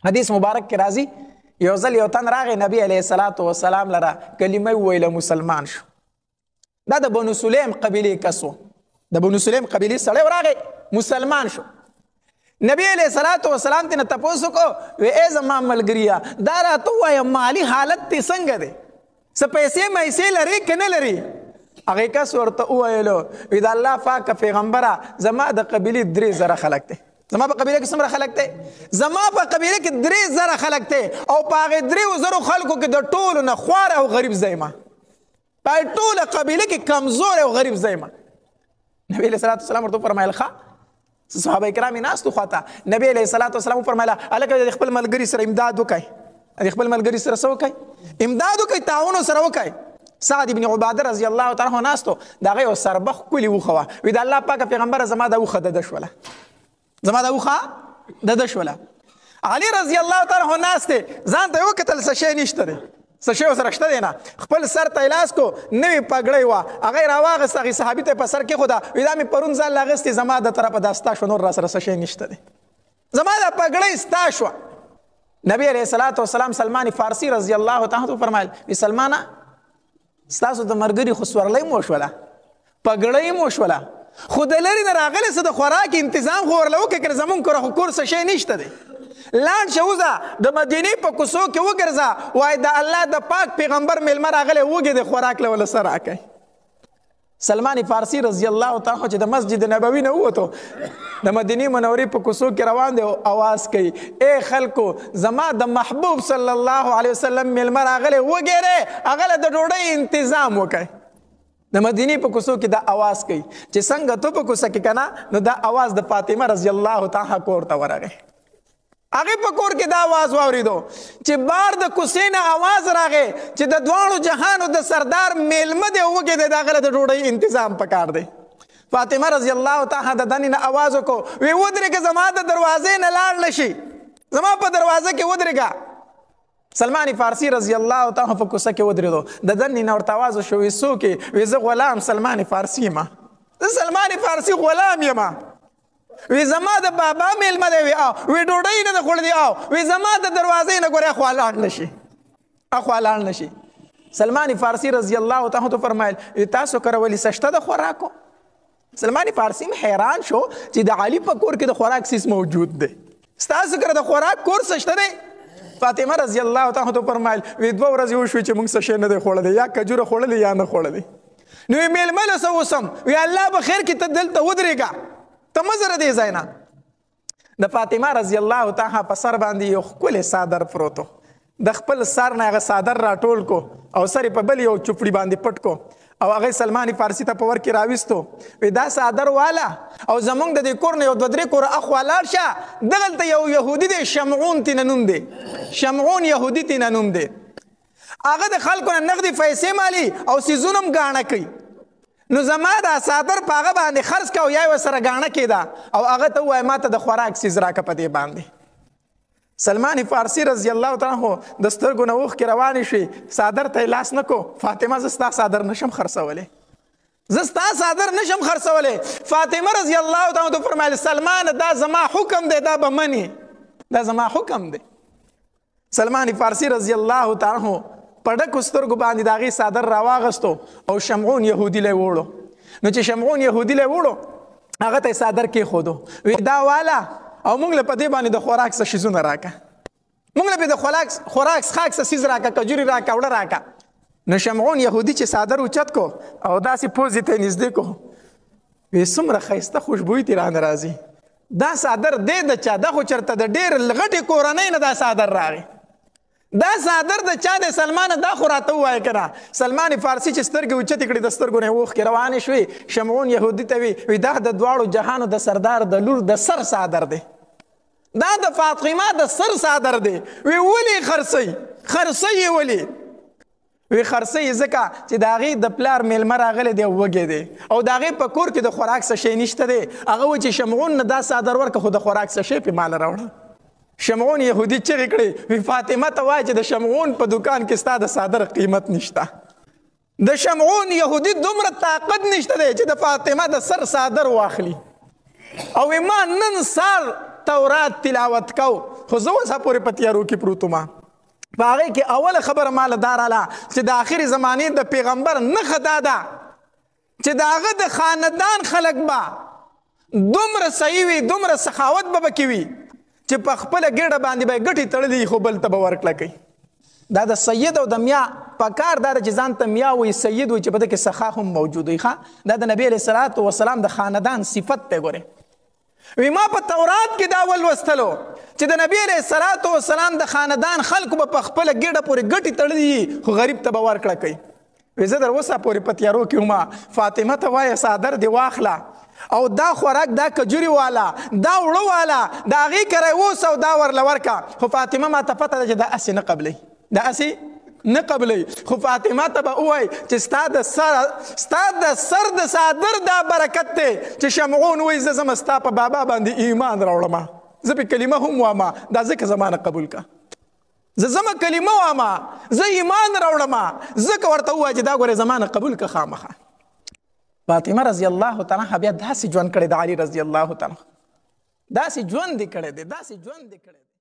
حدیث مبارک کې راځي یو ځل یو تن راغی نبی علیه الصلاة والسلام لره کلمه وویله مسلمان شو. دا د بنو سلیم قبیلې کس و، د بنو سلیم قبیلې سړی راغی مسلمان شو. نبی علیه الصلاة والسلام تینا تپوس وکړو وی ای زما ملګریا دا راته ووایه مالي حالت دې څنګه دی، څه پیسې میسې لري که نه لري؟ هغې کس ورته وویلو وی د الله پاکه پیغمبره زما د قبیلې 3,000 خلک دی. زما په قبیله کې څومره خلک دی؟ زما په قبیله کې 3,000 خلک دی او په هغې 3,000 خلکو کې د ټولو نه خوار او غریب ځای ما، په ټوله قبیله کې کمزور او غریب ځای ما. نبی علیه الصلاة والسلام ورته وفرمیل ښه، صحابه کرام یې ناست وو خواته. نبی علیه الصلاة والسلام وفرمیله هلکه د خپل ملګري سره امداد وکئ، د خپل ملګري سره څه وکئ؟ امداد وکئ، تعاون سره وکئ. سعد بن عباده رضی الله تعالی عنه ناستو، د هغې یو سربخ ښکلې وښه وه. وی د الله پاکه پیغمبره زما دا وښه دده شوله، زما دا وښه دده شوله. علي رضی الله تعالی عنه ناست دی، ځان ته یې وکتل څه شی نشته دی، څه شی ورسره شته دی نه. خپل سر ته یې لاس کو، نوې پګړۍ وه، هغه یې راواغېسته، هغې صحابي ته یې په سر کېښوده. وی دا مې پرون ځان لاغېستې، زما د طرفه دا ستا شوه، نور را سره څه شی نشته دی، زما دا پګړۍ ستا شوه. نبی علیه الصلاة والسلام سلمان فارسی رضی الله تعالی عنه فرمایل وی سلمانه ستاسو د ملګري خو سورلی مو شوله، پګړۍ مو شوله، خو د لرې نه راغلی څه د خوراک انتظام خو ورله وکړه، که زمونږ کره خو کور څه شی نشته دی. لاړ شه وځه د مدینې په کوڅو کې وګرځه، وایي د الله د پاک پیغمبر میلمه راغلی وږې د خوراک له ولله څه راکئ. سلمان فارسی رضی الله تعالی عنه چې د مسجد نبوي نه ووتو، د مدینې منورې په کوڅو کې روان دی او اواز کوي ای خلکو زما د محبوب صلی الله علیه وسلم میلمه راغلی وږې دی، هغه له د ډوډۍ انتظام وکئ. د مدینې په کوڅو کې دا اواز کوي چې څنګه تو په کوڅه کې که نه، نو دا اواز د فاطمه رضی الله تعالی کور ته ورغی. هغې په کور کې دا آواز واورېدو چې بار د کوڅې نه آواز راغی چې د دواړو جهانو د سردار میلمه دی وږې دی، د هغه له د ډوډۍ انتظام پکار دی. فاطمه رضی الله تعالی د دنې نه آواز وکړو وی ودرېږه، زما د دروازې نه لاړ نه شي، زما په دروازه کې ودرېږه. سلمان فارسی رضی الله تعالی په کوڅه کې ودرېدو، د دنې نه ورته آواز وشو وی څوک یې؟ وی زه غلام سلمان فارسی یم، زه سلمان فارسی غلام یم. وی زما د بابا میلمه دی، وی وی ډوډۍ نه ده خوړلې، وی زما د دروازې نه ګورې اخوا لاړ نه شي، اخوا لاړ نه شي. سلمان فارسی رضی الله تعالی عنه فرمایل تاسو کره ولې څه شته د خوراکو؟ سلمان فارسی م حیران شو چې د علي په کور کې د خوراک سیس موجود دی، ستاسو کره د خوراک کور څه شته دی؟ فاطمه رضی الله تعالی عنها فرمایل وی 2 ورځې وشوې چې موږ څه شی نه دی خوړلی، یا کجوره خوړلې یا نه خوړلې. نو یې میلمه له څه وسم؟ وی الله به خیر کړي، ته دلته ودرېږه، ته مه ځره دې ځای نه. د فاطمه رضی الله تعالی په سر باندې یو ښکلی څادر پروت و، د خپل سر نه هغه څادر راټول کو او سر یې په بل یو چوپړي باندې پټ کو او هغه سلمان فارسی ته په ور کې راویستو. وی دا څادر والا او زمونږ د دې کور نه یو 2-3 کوره اخوا لاړ شه، دغلته یو یهودي دی شمعون تینا نوم دی، شمعون یهودي تینا نوم دی، هغه د خلکو نه نغدي پیسې مالي او څیزونه هم ګاڼه کوي. نو زما دا څادر په هغه باندې خرڅ کړه او یا یې ورسره ګاڼه کېده او هغه ته ووایه ما ته د خوراک څیز راکړه په دې باندې. سلمان فارسی رضی الله تعالی عنه د سترګو نه اوښکې روانې شوې، څادر ته یې لاس نه کو. فاطمه زه ستا څادر نشم خرڅولی، زه ستا څادر نشم خرڅولی. فاطمه رضی الله تعالی عنه فرمایل سلمان دا زما حکم دی، دا به منې، دا زما حکم دی. سلمان فارسی رضی الله تعالی عنه په ډکو سترګو باندې د هغې څادر راواغستو او شمعون یهودي لی وړو. نو چې شمعون یهودي لی وړو هغه ته یې څادر کېښودو، وی دا والا او موږ له په دې باندې د خوراک څه شیزونه راکړه، موږ له پې د خوراک څښاک څه سیز راکړه، کجوري راکړه، وړه راکړه. نو شمعون یهودي چې څادر اوچت کو او داسې پوزې ته یې نږدې کو، وی څومره ښایسته خوشبویي ترې رانه راځي، دا څادر دی د چا؟ دا خو چېرته د ډېر غټې کورنۍ نه دا څادر راغی، دا څادر د چا دی؟ سلمانه دا خو راته ووایه که نه. سلمان فارسی چې سترګې اوچتې کړې د سترګو نه یې اوښکې روانې شوې، شمعون یهودي ته وی دا د دواړو جهانو د سردار د لور د سر څادر دی، دا د فاطمه د سر څادر دی. وی ولې خرڅوي؟ خرڅوي یې ولې؟ وی خرڅوي ځکه چې د هغې د پلار میلمه راغلی دی او وږی دی او د هغې په کور کې د خوراک څه شی نشته دی. هغه وایي چې شمعون نه دا څادر ورکړه خو د خوراک څه شی پې ماله راوړه. شمعون یهودي چغې کړې، وی فاطمه ته وایي چې د شمعون په دکان کې ستا د څادر قیمت نشته. د شمعون یهودي دومره طاقت نشته دی چې د فاطمه د سر څادر واخلي. او ما نن سار تورات تلاوت کو خو زه اوسه پورې په تیارو کې پروت وم. په هغې کې اوله خبره ماله دا راله چې د آخرې زمانې د پیغمبر نښه دا ده چې د هغه د خاندان خلک به دومره صحیح وي، دومره سخاوت به پکې وي چې په خپله ګېډه باندې به یې ګټې تړلي خو بل ته به ورکړه کوي. دا د سید او د میا په کار دا ده چې ځان ته میا وي، سید وي، چې په ده کې سخا هم موجود وي. دا د نبي علیه الصلاة والسلام د خاندان صفت دی. ګورې وی ما په تورات کې دا ولوستلو چې د نبی علیه الصلاة والسلام د خاندان خلکو به په خپله ګېډه پورې ګټې تړلي خو غریب ته به ورکړه کوي. وی زه در اوسه پورې په تیارو کې ومه، فاطمه ته وایه څادر دې واخله او دا خوراک دا کجوري والا دا وړه والا د هغې کره اوسه او دا ورله ورکه. خو فاطمه ما ته پته ده چې دا هسې نه قبلوي، دا هسې نه قبلوي. خو فاطمه ته به ووایي چې ستا د سر د څادر دا برکت دی چې شمعون وایي زه ځم ستا په بابا باندې ایمان راوړم، زه پې کلمه هم وامه، دا ځکه زما نه قبول که. زه زما کلمه وامه، زه ایمان راوړم، ځکه ورته ووایه چې دا ګورې زما نه قبول که خامخه. فاطمه رضی الله تعالی عنها بیا داسې ژوند کړی د علي رضی الله تعالی عنه، داسې ژوند یې کړی دی، داسې ژوند یې کړی دی.